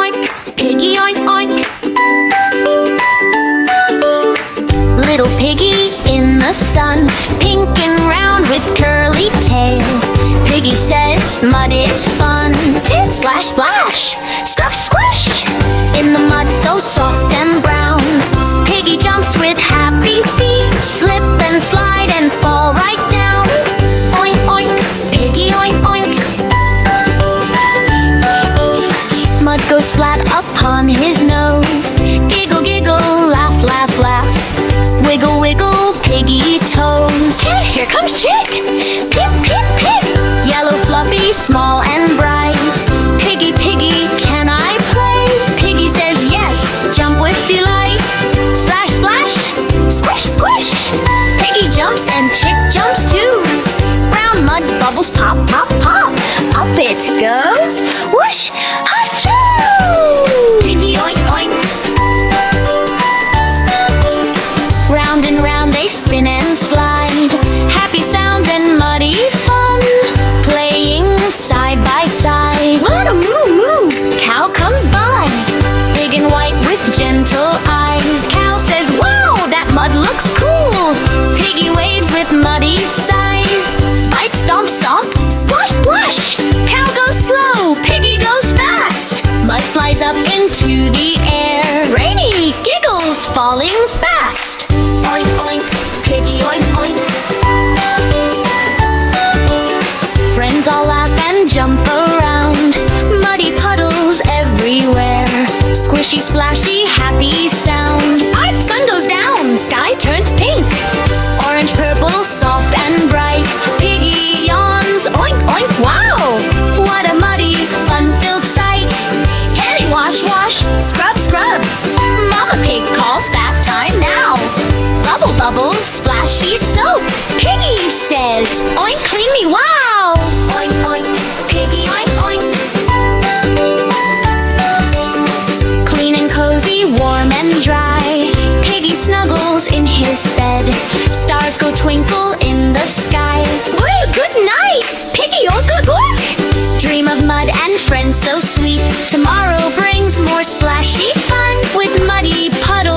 oink, piggy oink oink. Little piggy in the sun, pink and round with curly tail. Piggy says mud is fun. Did splash splash, scrub squish. In the mud so soft and brown, Piggy jumps with happy feet, slip and slide and fall right down. Oink oink, piggy oink oink. Mud goes flat upon his nose. Giggle giggle, laugh laugh laugh. Wiggle wiggle, piggy toes. Here comes Chick. Pip pip pip. Yellow fluffy, small and bright. Piggy piggy, can I play? Piggy says yes, jump with delight. Splash splash, squish squish. Piggy jumps and Chick jumps too. Brown mud bubbles pop pop pop. Up it goes, whoosh, achoo! Piggy oink oink. Round and round they spin and slide. Happy sounds and muddy fun, playing side by side. What a moo moo! Cow comes by, big and white with gentle eyes. Cow says, wow, that mud looks cool. Piggy waves with muddy sighs. Bite, stomp, stomp, splash, splash. Cow goes slow, piggy goes fast. Mud flies up into the air. Rainy giggles falling fast. Oink oink, piggy oink oink. Friends all laugh and jump around. Muddy puddles everywhere. Squishy, splashy, happy sound. Sun goes down, sky turns pink. Orange, purple, soft and bright. Piggy yawns, oink oink, wow! What a muddy, fun-filled sight. Candy wash wash, scrub scrub. Mama Pig calls bath time now. Bubble bubbles, splashy soap. Piggy says, oink, clean me, wow! Oink oink, piggy oink oink. Clean and cozy, warm and dry. Piggy snuggles in his bed. Stars go twinkle in the sky. Well, good night, piggy oink oink oink. Dream of mud and friends so sweet. Tomorrow brings more splashy fun with muddy puddles.